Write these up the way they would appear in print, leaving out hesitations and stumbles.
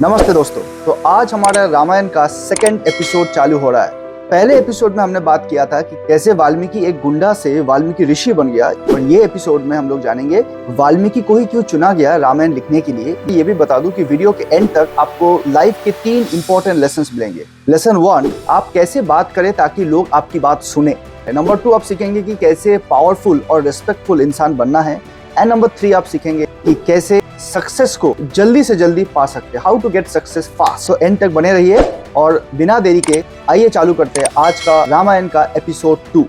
नमस्ते दोस्तों। तो आज हमारा रामायण का सेकंड एपिसोड चालू हो रहा है। पहले एपिसोड में हमने बात किया था कि कैसे वाल्मीकि एक गुंडा से वाल्मीकि ऋषि बन गया, और ये एपिसोड में हम लोग जानेंगे वाल्मीकि को ही क्यों चुना गया रामायण लिखने के लिए। ये भी बता दूं कि वीडियो के एंड तक आपको लाइफ के 3 इंपॉर्टेंट लेसन्स मिलेंगे। लेसन 1, आप कैसे बात करें ताकि लोग आपकी बात सुने। नंबर 2, आप सीखेंगे कि कैसे पावरफुल और रिस्पेक्टफुल इंसान बनना है। एंड नंबर 3, आप सीखेंगे कि कैसे सक्सेस को जल्दी से जल्दी पा सकते हैं, how to get success fast. So end तक बने रहिए और बिना देरी के आइए चालू करते हैं आज का रामायण का एपिसोड 2।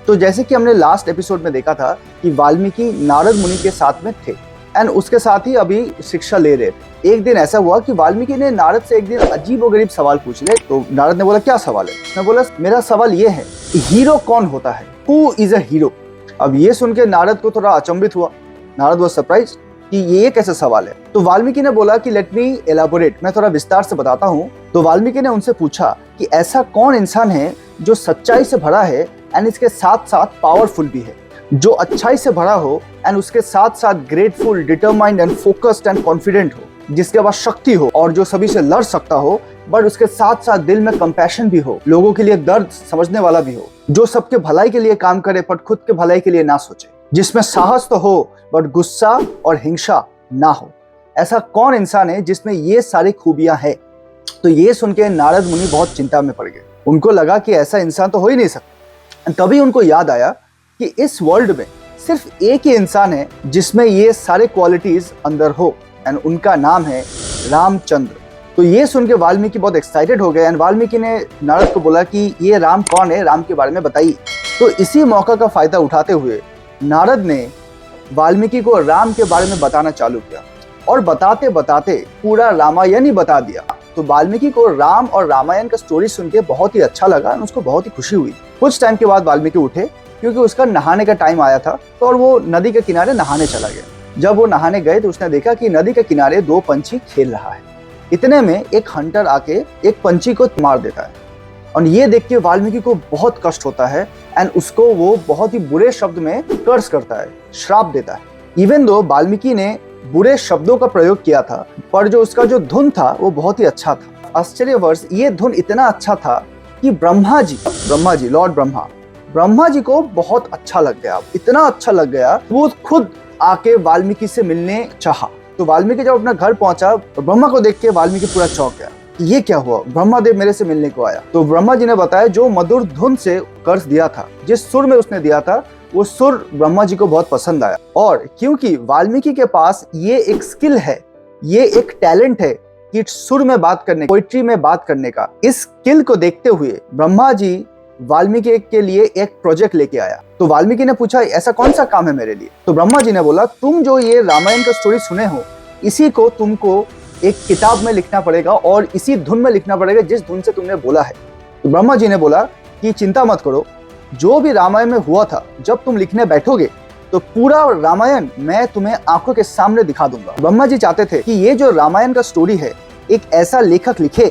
तो जैसे कि हमने लास्ट एपिसोड में देखा था कि वाल्मीकि नारद मुनि के साथ में थे एंड उसके साथ ही अभी शिक्षा ले रहे थे। एक दिन ऐसा हुआ कि वाल्मीकि ने नारद से एक दिन अजीबोगरीब सवाल पूछ ले। तो नारद ने बोला, क्या सवाल है? उसने बोला, मेरा सवाल ये है, हीरो कौन होता है? Who is a hero? अब ये सुन के नारद को थोड़ा अचंभित हुआ। नारद वाज सरप्राइज कि ये कैसे सवाल है। तो वाल्मीकि ने बोला कि लेट मी एलाबोरेट, मैं थोड़ा विस्तार से बताता हूँ। तो वाल्मीकि ने उनसे पूछा कि ऐसा कौन इंसान है जो सच्चाई से भरा है एंड इसके साथ साथ पावरफुल भी है, जो अच्छाई से भरा हो एंड उसके साथ साथ grateful, determined and focused and confident हो, जिसके पास शक्ति हो और जो सभी से लड़ सकता हो, बट उसके साथ साथ दिल में कंपैशन भी हो, लोगों के लिए दर्द समझने वाला भी हो, जो सबके भलाई के लिए काम करे पर खुद के भलाई के लिए ना सोचे, जिसमें साहस तो हो बट गुस्सा और हिंसा ना हो। ऐसा कौन इंसान है जिसमें ये सारी खूबियां है? तो ये सुन के नारद मुनि बहुत चिंता में पड़ गए। उनको लगा कि ऐसा इंसान तो हो ही नहीं सकता। तभी उनको याद आया कि इस वर्ल्ड में सिर्फ एक ही इंसान है जिसमें ये सारे क्वालिटीज अंदर हो, एंड उनका नाम है रामचंद्र। तो ये सुन के वाल्मीकि बहुत एक्साइटेड हो गए एंड वाल्मीकि ने नारद को बोला कि ये राम कौन है, राम के बारे में बताइए। तो इसी मौका का फायदा उठाते हुए नारद ने वाल्मीकि को राम के बारे में बताना चालू किया और बताते बताते पूरा रामायण ही बता दिया। तो वाल्मीकि को राम और रामायण का स्टोरी सुन के बहुत ही अच्छा लगा और उसको बहुत ही खुशी हुई। कुछ टाइम के बाद वाल्मीकि उठे क्योंकि उसका नहाने का टाइम आया था, तो और वो नदी के किनारे नहाने चला गया। जब वो नहाने गए तो उसने देखा कि नदी के किनारे 2 पंछी खेल रहा है। इतने में एक हंटर आके एक पंछी को मार देता है और ये देख के वाल्मीकि को बहुत कष्ट होता है एंड उसको वो बहुत ही बुरे शब्द में कर्स करता है, श्राप देता है। इवन दो वाल्मीकि ने बुरे शब्दों का प्रयोग किया था, पर जो उसका जो धुन था वो बहुत ही अच्छा था। आश्चर्यवर्ष ये धुन इतना अच्छा था कि ब्रह्मा जी लॉर्ड ब्रह्मा जी को बहुत अच्छा लग गया। इतना अच्छा लग गया वो खुद आके वाल्मीकि से मिलने चाहा। तो वाल्मीकि जब अपना घर पहुंचा तो ब्रह्मा को देख के वाल्मीकि पूरा चौंक गया कि ये क्या हुआ, ब्रह्मा देव मेरे से मिलने को आया। तो ब्रह्मा जी ने बताया जो मधुर धुन से कर्स दिया था, जिस सुर में उसने दिया था, वो सुर ब्रह्मा जी को बहुत पसंद आया। और क्योंकि वाल्मीकि के पास ये एक स्किल है, ये एक टैलेंट है कि सुर में बात करने, पोइट्री में बात करने का, इस स्किल को देखते हुए ब्रह्मा जी वाल्मीकि के लिए एक प्रोजेक्ट लेके आया। तो वाल्मीकि ने पूछा, ऐसा कौन सा काम है मेरे लिए? तो ब्रह्मा जी ने बोला, तुम जो ये रामायण का स्टोरी सुने हो, इसी को तुमको एक किताब में लिखना पड़ेगा और इसी धुन में लिखना पड़ेगा जिस धुन से तुमने बोला है। तो ब्रह्मा जी ने बोला कि चिंता मत करो, जो भी रामायण में हुआ था, जब तुम लिखने बैठोगे तो पूरा रामायण मैं तुम्हें आंखों के सामने दिखा दूंगा। ब्रह्मा जी चाहते थे कि ये जो रामायण का स्टोरी है एक ऐसा लेखक लिखे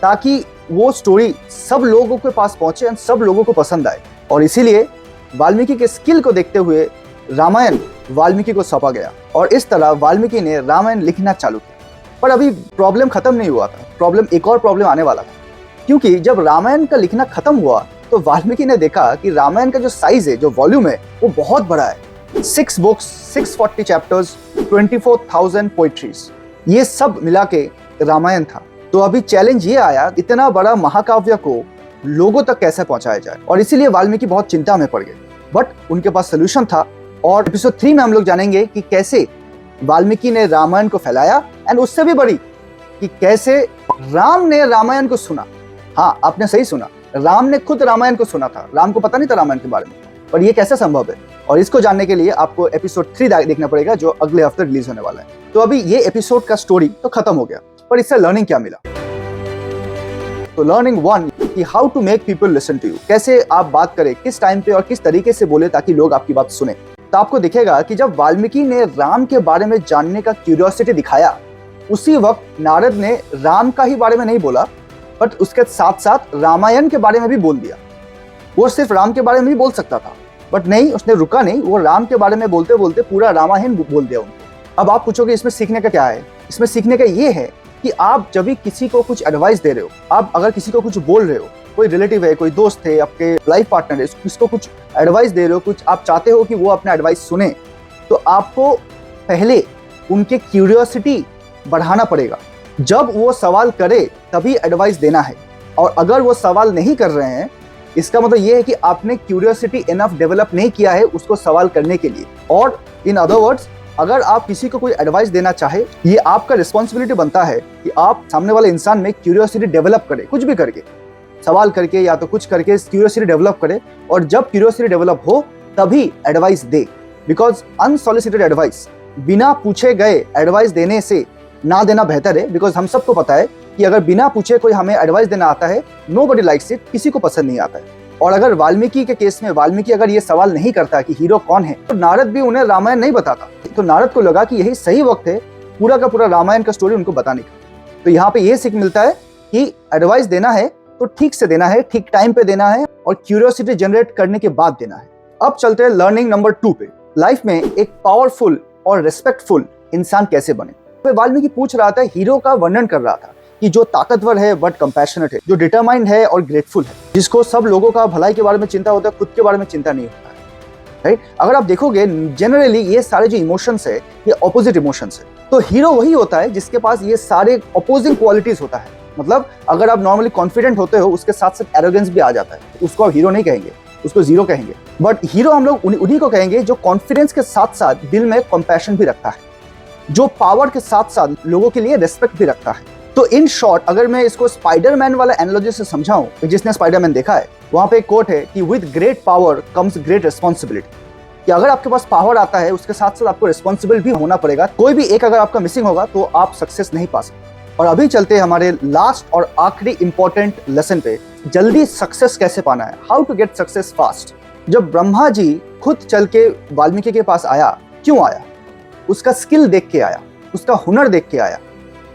ताकि वो स्टोरी सब लोगों के पास पहुंचे और सब लोगों को पसंद आए। और इसीलिए वाल्मीकि के स्किल को देखते हुए रामायण वाल्मीकि को सौंपा गया और इस तरह वाल्मीकि ने रामायण लिखना चालू किया। पर अभी प्रॉब्लम खत्म नहीं हुआ था, एक और प्रॉब्लम आने वाला था। क्योंकि जब रामायण का लिखना खत्म हुआ तो वाल्मीकि ने देखा कि रामायण का जो साइज है, जो वॉल्यूम है, वो बहुत बड़ा है। 6 बुक्स, 640 चैप्टर्स, 24,000 पोइट्रीज, ये सब मिला के रामायण था। तो अभी चैलेंज ये आया, इतना बड़ा महाकाव्य को लोगों तक कैसे पहुंचाया जाए, और इसीलिए वाल्मीकि बहुत चिंता में पड़ गए। बट उनके पास सोल्यूशन था और एपिसोड 3 में हम लोग जानेंगे कि कैसे वाल्मीकि ने रामायण को फैलाया एंड उससे भी बड़ी कि कैसे राम ने रामायण को सुना। हाँ, आपने सही सुना, राम ने खुद रामायण को सुना था। राम को पता नहीं था रामायण के बारे में, पर ये कैसे संभव है? और इसको जानने के लिए आपको एपिसोड 3 देखना पड़ेगा जो अगले हफ्ते रिलीज होने वाला है। तो अभी ये एपिसोड का स्टोरी तो खत्म हो गया, पर इससे लर्निंग क्या मिला? तो लर्निंग 1 कि how to make people listen to you, कैसे आप बात करें, किस टाइम पे और किस तरीके से बोले ताकि लोग आपकी बात सुने। तो आपको दिखेगा कि जब वाल्मीकि ने राम के बारे में जानने का क्यूरियोसिटी दिखाया, उसी वक्त नारद ने राम का ही बारे में नहीं बोला, बट उसके साथ साथ रामायण के बारे में भी बोल दिया। वो सिर्फ राम के बारे में भी बोल सकता था, बट नहीं, उसने रुका नहीं, वो राम के बारे में बोलते बोलते पूरा रामायण बोल दिया उनको। अब आप पूछोगे इसमें सीखने का क्या है? इसमें सीखने का ये है कि आप जब भी किसी को कुछ एडवाइस दे रहे हो, आप अगर किसी को कुछ बोल रहे हो, कोई रिलेटिव है, कोई दोस्त है, आपके लाइफ पार्टनर है, किसको कुछ एडवाइस दे रहे हो, कुछ आप चाहते हो कि वो अपना एडवाइस सुने, तो आपको पहले उनके क्यूरियोसिटी बढ़ाना पड़ेगा। जब वो सवाल करे तभी एडवाइस देना है, और अगर वो सवाल नहीं कर रहे हैं, इसका मतलब ये है कि आपने क्यूरियोसिटी इनफ डेवलप नहीं किया है उसको सवाल करने के लिए। और इन अदर वर्ड्स, अगर आप किसी को कोई एडवाइस देना चाहे, ये आपका रिस्पॉन्सिबिलिटी बनता है कि आप सामने वाले इंसान में क्यूरियोसिटी डेवलप करें, कुछ भी करके, सवाल करके या तो कुछ करके क्यूरियोसिटी डेवलप करें। और जब क्यूरियोसिटी डेवलप हो तभी advice they, because unsolicited advice, बिना पूछे गए एडवाइस देने से ना देना बेहतर है। बिकॉज हम सबको पता है कि अगर बिना पूछे कोई हमें एडवाइस देना आता है, नोबडी लाइक्स इट, किसी को पसंद नहीं आता है। और अगर वाल्मीकि के केस में वाल्मीकि अगर ये सवाल नहीं करता कि हीरो कौन है, तो नारद भी उन्हें रामायण नहीं बताता। तो नारद को लगा कि यही सही वक्त है पूरा का पूरा रामायण का स्टोरी उनको बताने का। तो यहाँ पे ये सीख मिलता है कि एडवाइस देना है तो ठीक से देना है, ठीक टाइम पे देना है, और क्यूरियोसिटी जनरेट करने के बाद देना है। अब चलते हैं लर्निंग नंबर 2 पे। लाइफ में एक पावरफुल और रिस्पेक्टफुल इंसान कैसे बने। तो वाल्मीकि पूछ रहा था, हीरो का वर्णन कर रहा था कि जो ताकतवर है बट कंपैशनेट है, जो डिटरमाइंड है और ग्रेटफुल है, जिसको सब लोगों का भलाई के बारे में चिंता होता है, खुद के बारे में चिंता नहीं होता है, राइट। अगर आप देखोगे जनरली ये सारे जो इमोशंस है ये ऑपोजिट इमोशंस है। तो हीरो वही होता है जिसके पास ये सारे ऑपोजिंग क्वालिटीज होता है। मतलब अगर आप नॉर्मली कॉन्फिडेंट होते हो, उसके साथ साथ एरोगेंस भी आ जाता है, उसको आप हीरो नहीं कहेंगे, उसको जीरो कहेंगे। बट हीरो हम लोग उन्हीं को कहेंगे जो कॉन्फिडेंस के साथ साथ दिल में कंपैशन भी रखता है, जो पावर के साथ साथ लोगों के लिए रिस्पेक्ट भी रखता है। तो इन शॉर्ट, अगर मैं इसको स्पाइडरमैन वाला एनालॉजी से समझाऊं, जिसने स्पाइडरमैन देखा है, वहां पे एक कोट है कि with great power comes great responsibility, कि अगर आपके पास पावर आता है उसके साथ साथ आपको रिस्पॉन्सिबल भी होना पड़ेगा। कोई भी एक अगर आपका मिसिंग होगा तो आप सक्सेस नहीं पा सकते। और अभी चलते हैं हमारे लास्ट और आखिरी इंपॉर्टेंट लेसन पे, जल्दी सक्सेस कैसे पाना है, how to get success fast. जब ब्रह्मा जी खुद चल के वाल्मीकि के पास आया, क्यों आया? उसका स्किल देख के आया, उसका हुनर देख के आया,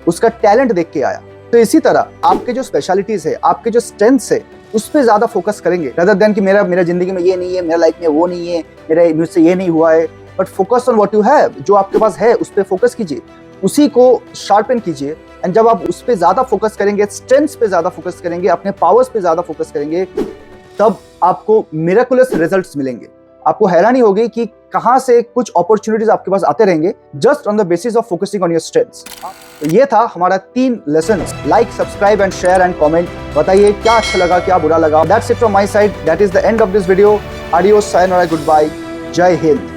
उसका टैलेंट देख के आया। तो इसी तरह आपके जो स्पेशलिटीज है, आपके जो स्ट्रेंथ्स है, उस पर ज्यादा फोकस करेंगे, rather than कि मेरा जिंदगी में ये नहीं है, मेरा लाइफ में वो नहीं है, मुझसे ये नहीं हुआ है। But focus on what you have, जो आपके पास है उस पर फोकस कीजिए, उसी को शार्पन कीजिए। एंड जब आप उस पर ज्यादा फोकस करेंगे, स्ट्रेंथ्स पे ज्यादा फोकस करेंगे, अपने पावर्स पे ज्यादा फोकस करेंगे, तब आपको मिरेकुलस रिजल्ट्स मिलेंगे। आपको हैरानी होगी कि कहां से कुछ अपॉर्चुनिटीज आपके पास आते रहेंगे, just on the basis of focusing on your strengths. तो ये था हमारा 3 lessons. Like, subscribe and share and comment. बताइए क्या अच्छा लगा, क्या बुरा लगा। That's it from my side, that is the end of this video. Adios, sayonara, goodbye, जय हिंद।